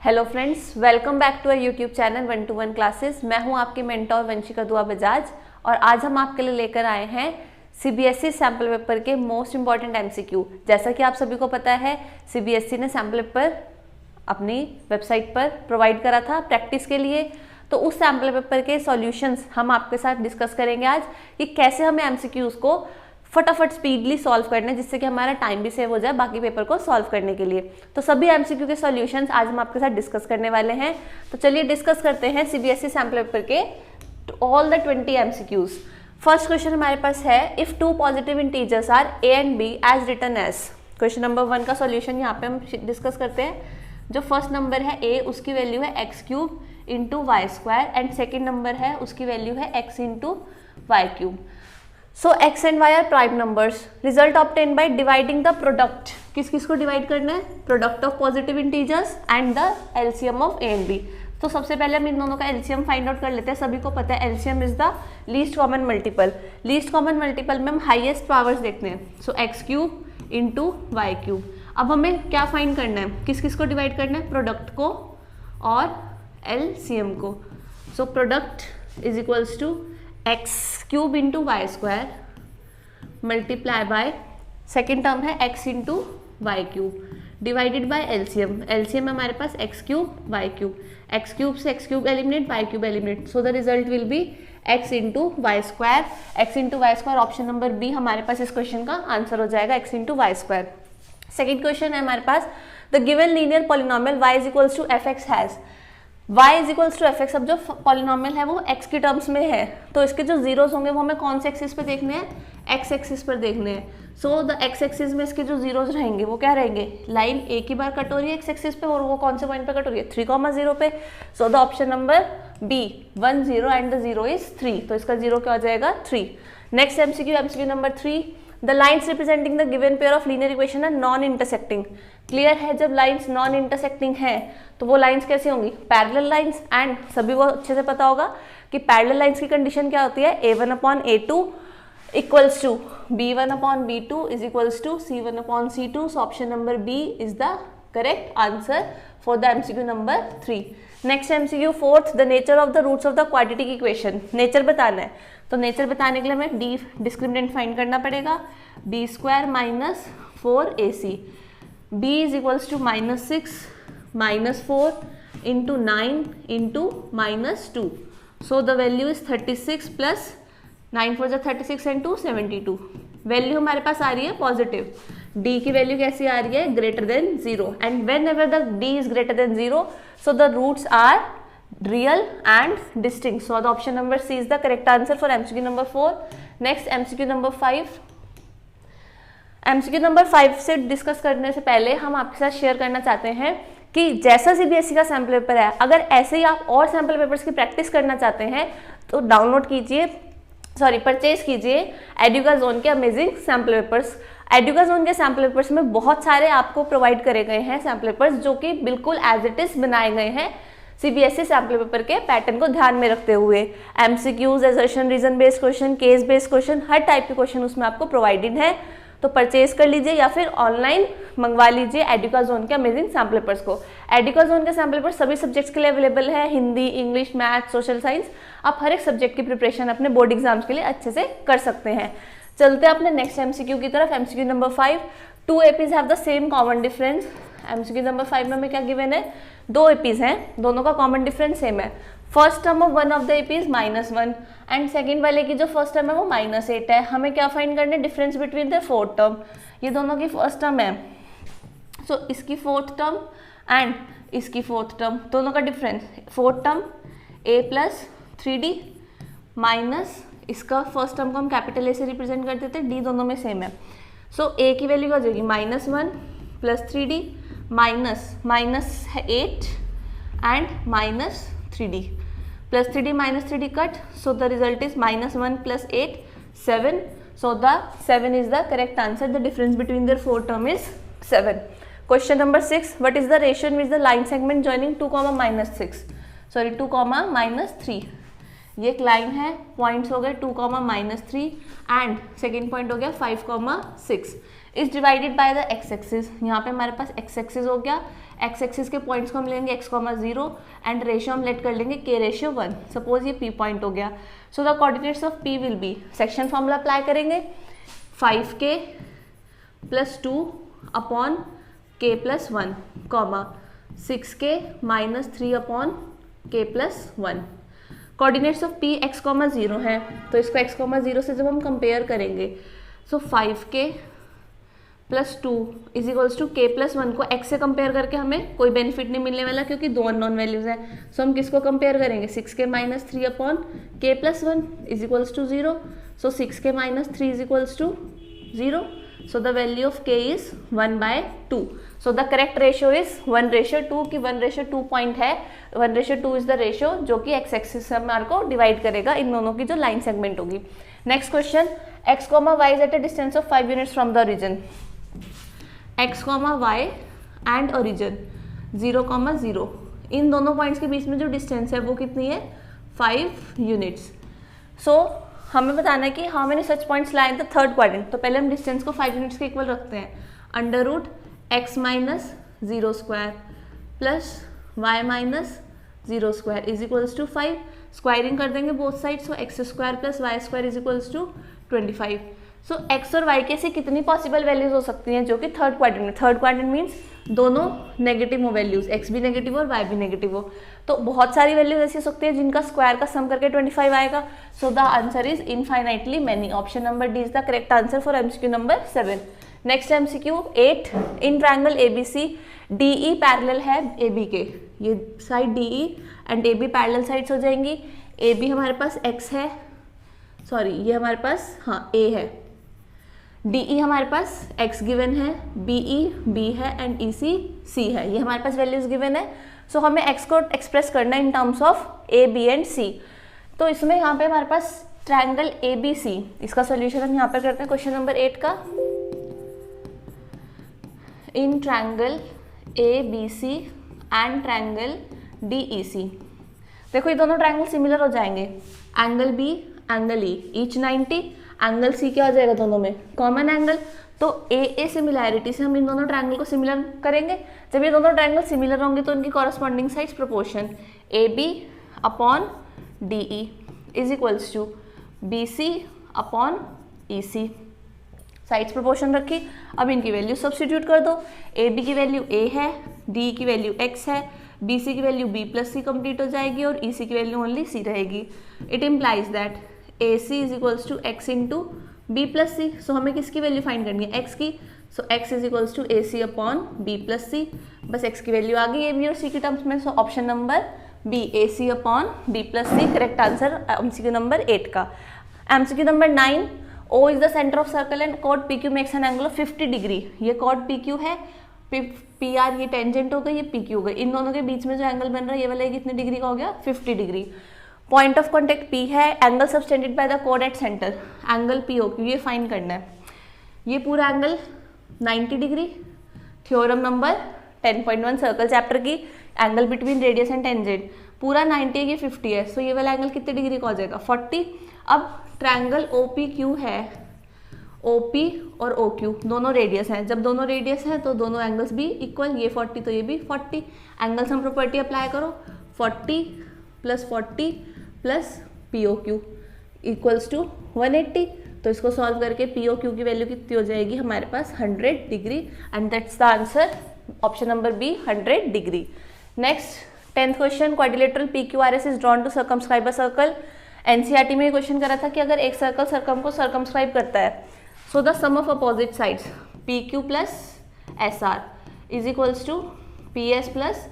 Hello friends, welcome back to our YouTube channel 1 to 1 classes. मैं हूं आपकी mentor Vanshika दुआ बजाज और आज हम आपके लिए लेकर आए हैं सीबीएसई सैम्पल पेपर के मोस्ट इंपॉर्टेंट एमसीक्यू। जैसा कि आप सभी को पता है, सीबीएसई ने सैम्पल पेपर अपनी वेबसाइट पर प्रोवाइड करा था प्रैक्टिस के लिए। तो उस सैम्पल पेपर के सॉल्यूशंस हम आपके साथ डिस्कस करेंगे आज कि कैसे हमें एमसीक्यूज को फटाफट स्पीडली सॉल्व करना है, जिससे कि हमारा टाइम भी सेव हो जाए बाकी पेपर को सॉल्व करने के लिए। तो सभी एमसीक्यू के सॉल्यूशंस आज हम आपके साथ डिस्कस करने वाले हैं। तो चलिए डिस्कस करते हैं सीबीएसई सैम्पल पेपर के all the 20 MCQs. First question हमारे पास है, if two positive integers are A and B as written as. Question number 1 का सॉल्यूशन यहाँ पे हम डिस्कस करते हैं। जो फर्स्ट नंबर है ए, उसकी वैल्यू है X cube into Y square and second number है उसकी वैल्यू है x into Y cube. So x and y are prime numbers. Result obtained by dividing the product. किस किस को डिवाइड करना है? Product of positive integers and the LCM of a and b. तो सबसे पहले हम इन दोनों का LCM फाइंड आउट कर लेते हैं। सभी को पता है LCM is the least common multiple. Least common multiple में हम हाईएस्ट पावर्स देखते हैं। So x cube into Y cube. अब हमें क्या फाइंड करना है? किस किस को डिवाइड करना है? प्रोडक्ट को और LCM को। So product is equals to x cube into Y square multiply by second term है x into Y cube divided by LCM. LCM हमारे पास x cube y cube. X cube से x cube eliminate, y cube eliminate. So the result will be x into Y square. X into Y square, option number B हमारे पास इस question का answer हो जाएगा, x into Y square. Second question है हमारे पास, the given linear polynomial y is equals to f x has. y is equals to f x. अब जो पॉलिनोमियल है वो x की टर्म्स में है, तो इसके जो जीरोस होंगे वो हमें कौन से एक्सिस पे देखने हैं? x एक्सिस पर देखने हैं। सो द x एक्सिस में इसके जो जीरोस रहेंगे वो क्या रहेंगे? लाइन एक ही बार कट हो रही है x एक्सिस पे और वो कौन से पॉइंट पे कट हो रही है? 3,0 पे। So the option number B 1 0 and the 0 is 3। तो इसका जीरो क्या हो जाएगा? 3। Next MCQ number 3, the lines representing the given pair of linear equation are non intersecting. Clear है, जब लाइन्स नॉन इंटरसेक्टिंग है तो वो लाइन्स कैसी होंगी? Parallel lines. एंड सभी को अच्छे से पता होगा कि पैरेलल लाइन्स की कंडीशन क्या होती है? a1/a2 equals to b1/b2 is equals to c1/c2। So option number B is the correct answer for the MCQ number 3। Next MCQ fourth, the nature of the roots of the quadratic equation. Nature बताना है, तो nature बताने के लिए हमें D discriminant find करना पड़ेगा। B square minus 4ac, b is equals to -6 -4 into 9 into -2। So the value is 36 plus 9 4 36 and 2 72। Value हमारे पास आ रही है पॉजिटिव। d की वैल्यू कैसी आ रही है? Greater than 0। And whenever the d is greater than 0, so the roots are real and distinct. So the option number C is the correct answer for MCQ number 4. Next MCQ number 5. MCQ number 5 से discuss करने से पहले हम आपके साथ share करना चाहते हैं कि जैसा सीबीएसई का सैम्पल पेपर है, अगर ऐसे ही आप और सैम्पल पेपर्स की प्रैक्टिस करना चाहते हैं तो डाउनलोड कीजिए, परचेज कीजिए एडुकाज़ोन के अमेजिंग सैम्पल पेपर्स। एडुकाज़ोन के सैम्पल पेपर्स में बहुत सारे आपको प्रोवाइड करे गए हैं सैम्पल पेपर्स, जो कि बिल्कुल एज इट इज बनाए गए हैं सीबीएसई सैम्पल पेपर के पैटर्न को ध्यान में रखते हुए। MCQs, assertion, reason based question, case based question, हर टाइप के क्वेश्चन उसमें आपको प्रोवाइडेड है। तो परचेज कर लीजिए या फिर ऑनलाइन मंगवा लीजिए एडुकाज़ोन के अमेजिंग सैम्पल पेपर्स को। एडुकाज़ोन के सैम्पल पेपर सभी सब्जेक्ट्स के लिए अवेलेबल है, Hindi, English, math, social science. आप हर एक सब्जेक्ट की प्रिपरेशन अपने बोर्ड एग्जाम्स के लिए अच्छे से कर सकते हैं। चलते हैं अपने नेक्स्ट एमसीक्यू की तरफ। MCQ number 5, 2 APs have the same common difference. MCQ number 5 में हमें क्या गिवन है? 2 एपीज हैं, दोनों का कॉमन डिफरेंस सेम है। First term of one of the AP is -1 and second वाले की जो फर्स्ट टर्म है वो -8 है। हमें क्या फाइंड करना है? Difference between the fourth term. ये दोनों की फर्स्ट टर्म है, सो इसकी फोर्थ टर्म एंड इसकी फोर्थ टर्म, दोनों का difference. Fourth term a plus 3d minus इसका फर्स्ट टर्म को हम कैपिटल ए से रिप्रेजेंट कर देते हैं, d दोनों में सेम है। सो a की वैल्यू क्या हो जाएगी? -1 प्लस 3d माइनस है 8 and -3d plus 3d minus 3d cut. So the result is -1 plus 8 7। So the 7 is the correct answer. The difference between their four term is 7। Question number 6, what is the ratio in which the line segment joining 2, -3। ये एक line है, points हो गए 2, -3 and second point हो गया 5, 6 is divided by the x axis. यहाँ पे हमारे पास एक्स एक्सिस हो गया, एक्स एक्सिस के पॉइंट्स को हम लेंगे x, 0 एंड रेशियो हम लेट कर लेंगे k रेशियो 1। सपोज ये p पॉइंट हो गया, so the coordinates of p will be, section formula apply करेंगे 5k + 2 upon k + 1, 6k - 3 upon k + 1। Coordinates of p x, 0 है, तो इसको x, 0 से जब हम कंपेयर करेंगे, सो 5k + 2 = k + 1 को x से कंपेयर करके हमें कोई बेनिफिट नहीं मिलने वाला क्योंकि दो अननोन वैल्यूज हैं। सो हम किसको कंपेयर करेंगे, 6k - 3 upon k + 1 = 0। So 6k - 3 = 0। So the value of k is 1/2. So the correct ratio is 1:2 की 1:2 पॉइंट है, 1:2 is the ratio जो कि x एक्सिस से हमारे को डिवाइड करेगा इन दोनों की जो लाइन सेगमेंट होगी। Next question, x, y is at a distance of 5 units from the origin. x, y and origin 0, 0, इन दोनों पॉइंट्स के बीच में जो डिस्टेंस है वो कितनी है, 5 यूनिट्स। सो हमें बताना है कि how many such points lie in the third quadrant. तो पहले हम डिस्टेंस को 5 यूनिट्स के इक्वल रखते हैं, √x - 0² + y - 0² = 5। स्क्वायरिंग कर देंगे बोथ साइड, सो x² + y² = 25। सो x और y के से कितनी पॉसिबल वैल्यूज हो सकती हैं जो कि थर्ड क्वाड्रेंट में, थर्ड क्वाड्रेंट मीन्स दोनों नेगेटिव हो वैल्यूज, x भी नेगेटिव हो और y भी नेगेटिव हो। तो बहुत सारी वैल्यूज ऐसी हो सकती है जिनका स्क्वायर का सम करके 25 आएगा। So the answer is infinitely many. Option number D is the correct answer for MCQ number 7। Next MCQ 8, in triangle ABC DE parallel है AB के, ये side DE and AB parallel sides हो जाएंगी। AB हमारे पास x है, sorry ये हमारे पास हाँ A है, DE हमारे पास x गिवन है, BE B है एंड EC C है, ये हमारे पास वैल्यूज गिवन है। सो हमें x को एक्सप्रेस करना है in terms of A, B and C। तो इसमें यहाँ पे हमारे पास ट्रायंगल ABC, इसका सॉल्यूशन हम यहाँ पर करते हैं क्वेश्चन नंबर 8 का। In triangle ABC and triangle DEC, देखो ये दोनों ट्रायंगल सिमिलर हो जाएंगे, angle B angle E each 90, angle C क्या हो जाएगा दोनों में, कॉमन एंगल। तो ए सिमिलैरिटी से हम इन दोनों ट्रायंगल को सिमिलर करेंगे। जब ये दोनों ट्रायंगल सिमिलर होंगे तो उनकी corresponding sides proportion AB upon DE = BC upon EC, sides proportion रखी। अब इनकी वैल्यू सब्स्टिट्यूट कर दो, AB की वैल्यू A है, DE की वैल्यू X है, BC की वैल्यू B + C कंप्लीट हो जाएगी और EC की वैल्यू ओनली C रहेगी। It implies that AC = x × B + C। सो हमें किसकी वैल्यू फाइंड करनी है, x की। सो x = AC upon B + C, बस x की वैल्यू आ गई A, B और C की टर्म्स में। सो option number B AC upon B + C correct answer MCQ number 8 का। MCQ number 9, O is the centre of circle and chord PQ makes an angle of 50 degree. ये cord PQ है, PR ये tangent हो गई, ये PQ हो गई, इन दोनों के बीच में जो एंगल बन रहा है ये वाला कितने डिग्री का हो गया, 50 degree. Point of contact P है, एंगल सबटेंडेड बाय द कोड एट सेंटर, एंगल POQ ये फाइंड करना है। ये पूरा angle 90 degree, theorem number 10.1 circle chapter की, angle between radius and tangent पूरा 90 है, ये 50 है, सो ये वाला एंगल कितने डिग्री का हो जाएगा, 40। अब ट्रायंगल OPQ है, OP और OQ दोनों रेडियस हैं, जब दोनों रेडियस हैं तो दोनों एंगल्स भी इक्वल, ये 40 तो ये भी 40। एंगल सम प्रॉपर्टी अप्लाई करो, 40 + 40 + POQ = 180। तो इसको सॉल्व करके POQ की वैल्यू कितनी हो जाएगी हमारे पास, 100 degree, and that's the answer option number B 100 degree. Next 10th question, quadrilateral PQRS is drawn to circumscribe a circle. NCERT में ये क्वेश्चन करा था कि अगर एक सर्कल सर्कम को सर्कमस्क्राइब करता है, so the sum of opposite sides PQ + SR = PS +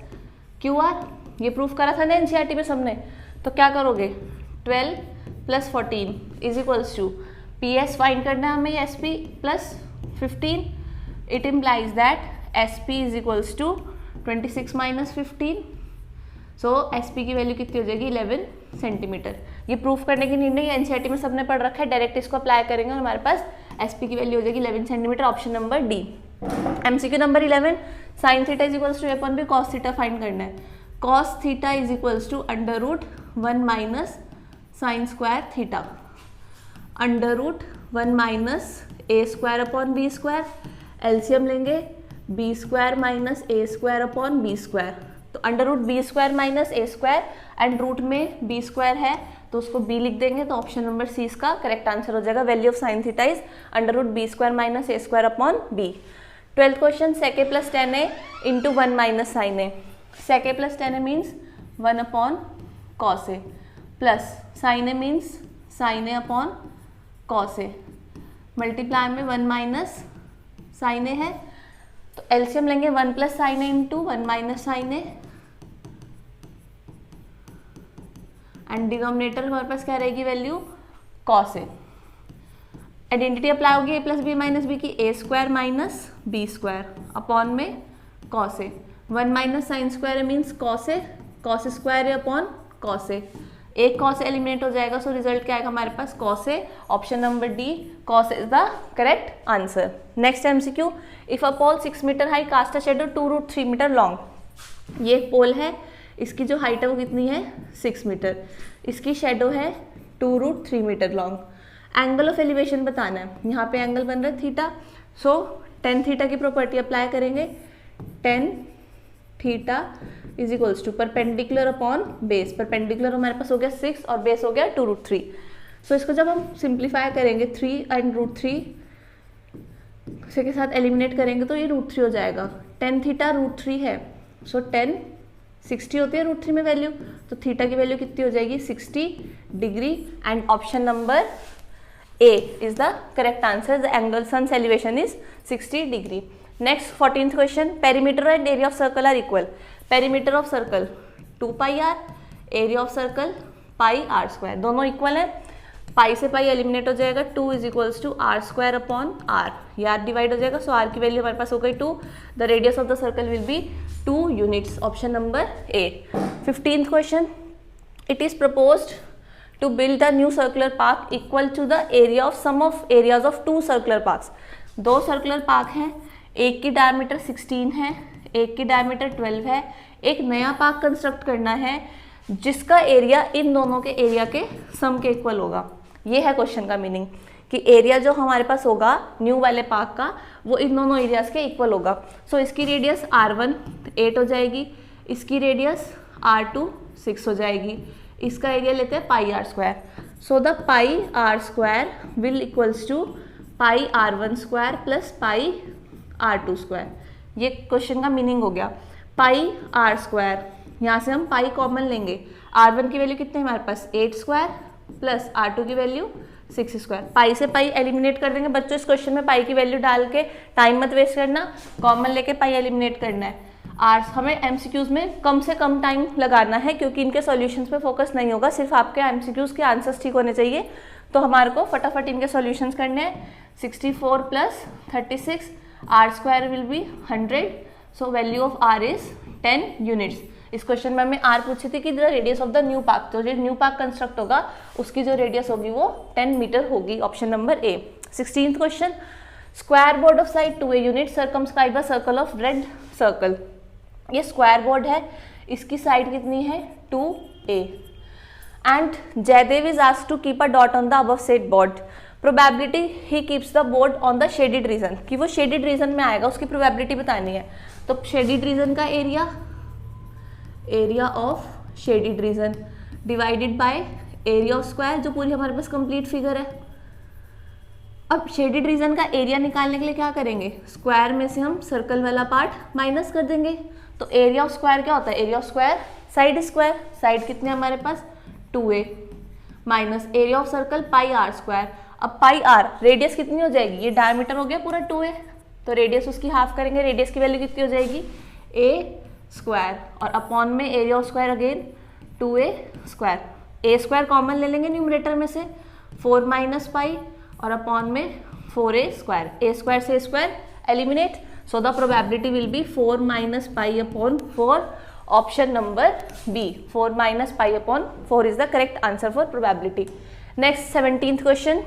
QR, ये प्रूफ करा था ना NCERT में सबने। तो क्या करोगे, 12 + 14 = PS फाइंड करना है हमें, SP + 15। It implies that SP = 26 - 15। So SP की वैल्यू कितनी हो जाएगी, 11 सेंटीमीटर। ये प्रूफ करने की नीड नहीं, NCERT में सबने पढ़ रखा है, डायरेक्ट इसको अप्लाई करेंगे और हमारे पास SP की वैल्यू हो जाएगी 11 centimetre, option number D। MCQ number 11, sin θ = A/B cos θ find करना है। cos θ = √1 - sin² θ, √1 - A² upon B², LCM लेंगे B square minus A square upon B square. तो under root B square minus A square and root में B square है तो उसको B लिख देंगे, तो ऑप्शन नंबर सी इसका करेक्ट आंसर हो जाएगा। Value of sine theta is under root B square minus A square upon B. 12th question sec a plus tan a into 1 minus sin a। sec a plus tan a means 1 upon cos a plus sin a means sin a upon cos a, multiply में 1 minus sin a है तो LCM लेंगे 1 plus sine A into 1 minus sine A and denominator हमारे पास क्या रहेगी value cos a। Identity apply होगी a plus B minus B की, A square minus B square upon में cos A. 1 minus sine square means cos A, cos square upon cos A, एक cos eliminate हो जाएगा, so result क्या आएगा हमारे पास cos A. Option number D cos is the correct answer. Next MCQ, if a pole 6 metre high cast a shadow 2√3 metre long. ये pole है, इसकी जो हाइट है वो कितनी है 6 मीटर, इसकी शेडो है 2√3 metre long. Angle of elevation बताना है, यहाँ पे एंगल बन रहा है थीटा, सो टेन थीटा की प्रॉपर्टी अप्लाई करेंगे। Tan theta is equals to perpendicular upon base, perpendicular हमारे पास हो गया 6 और बेस हो गया 2√3। सो इसको जब हम सिंप्लीफाई करेंगे 3 एंड √3 से के साथ एलिमिनेट करेंगे तो ये √3 हो जाएगा। टेन थीटा √3 है, सो 10 60 होती है √3 में वैल्यू, तो थीटा की वैल्यू कितनी हो जाएगी 60 degree and option number A is the correct answer. The angle sun's elevation is 60 degree. Next 14th question, perimeter and area of circle are equal. Perimeter of circle 2 pi r, area of circle pi r square, दोनों equal है। Pi से pi eliminate हो जाएगा, 2 is equals to R square upon R, ये R divide हो जाएगा, सो are की value हमारे पास हो गई 2। The radius of the circle will be 2 units, option number A. 15th question, it is proposed to build a new circular park equal to the area of sum of areas of 2 circular parks। 2 circular park हैं, एक की diameter 16 है, एक की diameter 12 है। एक नया park construct करना है जिसका एरिया इन दोनों के एरिया के सम के इक्वल होगा। ये है क्वेश्चन का मीनिंग कि एरिया जो हमारे पास होगा न्यू वाले पार्क का वो इन दोनों एरियाज के इक्वल होगा। सो इसकी रेडियस r1 8 हो जाएगी, इसकी रेडियस r2 6 हो जाएगी, इसका एरिया लेते हैं pi are square. So the pi are square will equals to pi r1 square plus pi r2 square. ये क्वेश्चन का मीनिंग हो गया। पाई आर स्क्वायर, यहाँ से हम पाई कॉमन लेंगे, r1 की वैल्यू कितनी है हमारे पास 8 स्क्वायर प्लस r2 की वैल्यू 6 स्क्वायर। पाई से पाई एलिमिनेट कर देंगे बच्चों, इस क्वेश्चन में पाई की वैल्यू डाल के टाइम मत वेस्ट करना, कॉमन लेके पाई एलिमिनेट करना है। आर्स हमें एमसीक्यूज में कम से कम टाइम लगाना है क्योंकि इनके सॉल्यूशंस पे फोकस नहीं होगा, सिर्फ आपके एमसीक्यूज के आंसर्स ठीक होने चाहिए। तो हमारे को फटाफट इनके सॉल्यूशंस करने हैं। 64 plus 36, R square will be 100, so value of R is 10 units. इस क्वेश्चन में हमें आर पूछी थी कि the radius of the new park, तो जो न्यू पार्क कंस्ट्रक्ट होगा उसकी जो रेडियस होगी वो 10 मीटर होगी, option number A. 16th question, square board of side 2a unit circumscribe a circle of red circle. ये स्क्वायर बोर्ड है, इसकी साइड कितनी है 2a and Jaidev is asked to keep a dot on the above said board. Probability he keeps the board on the shaded region, कि वो shaded region में आएगा, उसकी प्रोबेबिलिटी बतानी है। तो शेडेड रीजन का area, area of shaded region divided by area of square, जो पूरी हमारे पास कंप्लीट फिगर है। अब शेडेड रीजन का एरिया निकालने के लिए क्या करेंगे, स्क्वायर में से हम सर्कल वाला पार्ट माइनस कर देंगे। तो एरिया ऑफ स्क्वायर क्या होता है, area of square side square, side कितने हमारे पास 2a minus area of circle pi are square. अब पाई आर रेडियस कितनी हो जाएगी, ये डायमीटर हो गया पूरा 2a, तो रेडियस उसकी हाफ करेंगे, रेडियस की वैल्यू कितनी हो जाएगी a स्क्वायर और अपॉन में area of square again 2a square. a square common ले लेंगे न्यूमरेटर में से, 4 माइनस पाई और अपॉन में 4a स्क्वायर, a स्क्वायर से square eliminate, so the probability will be 4 minus pi upon 4, option number B, 4 minus pi upon 4 is the correct answer for probability. Next 17th question,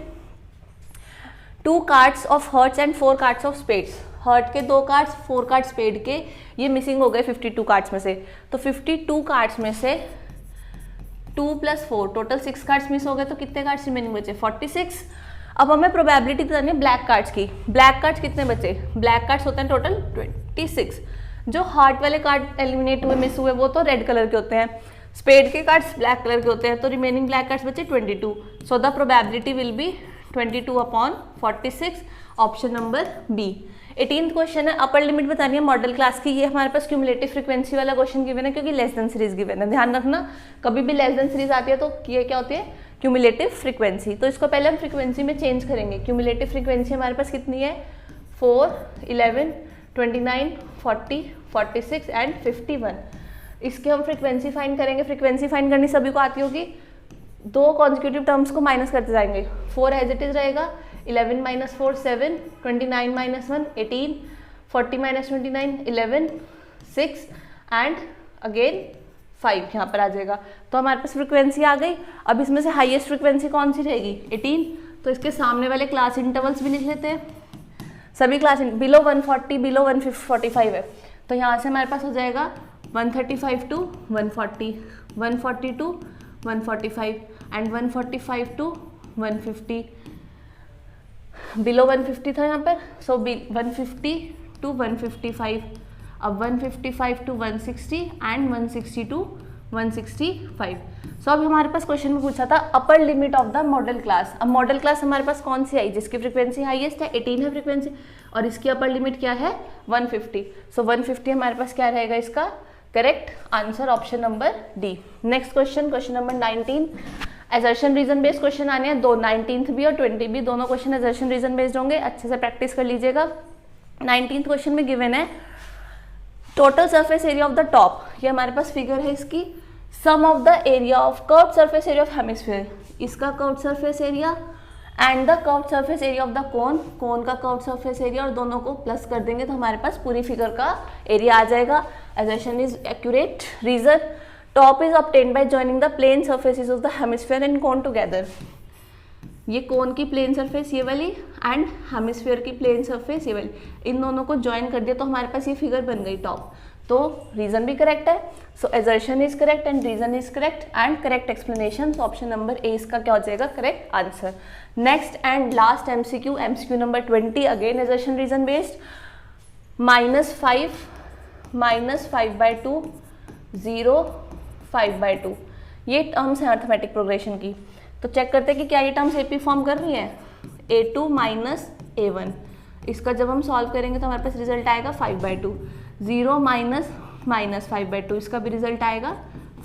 2 cards of hearts and 4 cards of spades। Hurt के 2 cards, 4 card spade के, ये missing हो गए 52 cards में से। तो 52 cards में से 2 + 4 टोटल 6 कार्ड्स मिस हो गए, तो कितने कार्ड्स रिमेनिंग बचे 46। अब हमें प्रोबेबिलिटी बतानी है ब्लैक कार्ड्स की। ब्लैक कार्ड्स कितने बचे? ब्लैक कार्ड्स होते हैं टोटल 26। जो हार्ट वाले कार्ड एलिमिनेट हुए, मिस हुए, वो तो रेड कलर के होते हैं। स्पेड के कार्ड्स ब्लैक कलर के होते हैं, तो रिमेनिंग ब्लैक कार्ड्स बचे 22। So the probability will be 22/46, option number B. 18th question है, अपर लिमिट बतानी है मॉडल क्लास की। ये हमारे पास क्यूमुलेटिव फ्रीक्वेंसी वाला क्वेश्चन गिवन है, क्योंकि लेस देन सीरीज गिवन है। ध्यान रखना, कभी भी लेस देन सीरीज आती है तो ये क्या होती है? Cumulative frequency. तो इसको पहले हम फ्रीक्वेंसी में चेंज करेंगे। क्यूमुलेटिव फ्रीक्वेंसी हमारे पास कितनी है? 4, 11, 29, 40, 46 एंड 51। इसके हम फ्रीक्वेंसी फाइंड करेंगे। फ्रीक्वेंसी फाइंड करनी सभी को आती होगी। दो कॉन्जिक्यूटिव टर्म्स को माइनस करते जाएंगे। 4 एज इट इज रहेगा, 11 - 4 7, 29 - 1 18, 40 - 29 11, 6 एंड अगेन 5 यहाँ पर आ जाएगा। तो हमारे पास फ्रीक्वेंसी आ गई। अब इसमें से हाईएस्ट फ्रीक्वेंसी कौन सी रहेगी? 18। तो इसके सामने वाले क्लास इंटरवल्स भी लिख लेते हैं। सभी क्लास बिलो 140, बिलो 145 है, तो यहाँ से हमारे पास हो जाएगा 135 to 140, 140 to 145 and 145 to 150। Below 150 था यहाँ पर, सो 150 to 155। अब 155 to 160 एंड 160 to 165। सो अब हमारे पास क्वेश्चन में पूछा था upper limit of the model class. अब मॉडल क्लास हमारे पास कौन सी आई? जिसकी फ्रीक्वेंसी हाईएस्ट है, 18 है फ्रीक्वेंसी, और इसकी अपर लिमिट क्या है? 150। सो 150 हमारे पास क्या रहेगा इसका correct answer? Option number D. Next question, question number 19। Assertion reason based question आने हैं दो, 19th भी और 20 भी, दोनों क्वेश्चन एजर्शन रीजन बेस्ड होंगे। अच्छे से प्रैक्टिस कर लीजिएगा। 19th क्वेश्चन में गिवन है total surface area of the top. ये हमारे पास फिगर है इसकी। Sum of the area of curved surface area of hemisphere, इसका curved surface area and the curved surface area of the cone, cone का curved surface area, और दोनों को प्लस कर देंगे तो हमारे पास पूरी फिगर का एरिया आ जाएगा। Assertion is accurate. Reason, top is obtained by joining the plane surfaces of the hemisphere and cone together. ये कोन की प्लेन सरफेस ये वाली एंड हेमिस्फीयर की प्लेन सरफेस ये वाली, इन दोनों को ज्वाइन कर दिया तो हमारे पास ये फिगर बन गई टॉप। तो रीजन भी करेक्ट है। So assertion is correct and reason is correct and correct explanation. So option number A इसका क्या हो जाएगा correct answer. Next and last MCQ, MCQ number 20। Again assertion reason based. -5 - 5/2 0 5/2, ये टर्म्स हैं arithmetic progression की। तो check करते हैं कि क्या ये टर्म्स एपी फॉर्म कर रही हैं। A2 - A1, इसका जब हम सॉल्व करेंगे तो हमारे पास रिजल्ट आएगा 5/2। 0 - -5/2, इसका भी रिजल्ट आएगा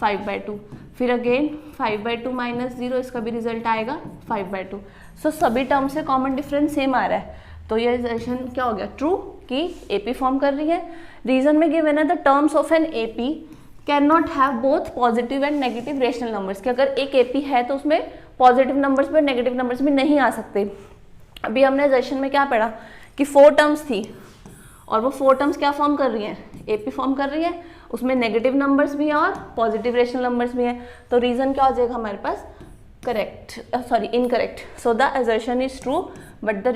5/2। फिर अगेन 5/2 - 0, इसका भी रिजल्ट आएगा 5/2। सो सभी टर्म से कॉमन डिफरेंस सेम आ रहा है, तो ये रिजल्शन क्या हो गया ट्रू कि एपी फॉर्म कर रही है। रीजन में गिवन है the terms of an AP can not have both positive and negative rational numbers, कि अगर एक एपी है तो उसमें पॉजिटिव नंबर्स भी नेगेटिव नंबर्स भी नहीं आ सकते। अभी हमने सेशन में क्या पढ़ा कि 4 टर्म्स थी और वो 4 टर्म्स क्या फॉर्म कर रही हैं? एपी फॉर्म कर रही है, उसमें नेगेटिव नंबर्स भी हैं और पॉजिटिव रेशनल नंबर्स भी हैं। तो रीजन क्या हो जाएगा हमारे पास correct, sorry incorrect. So the assertion is true but the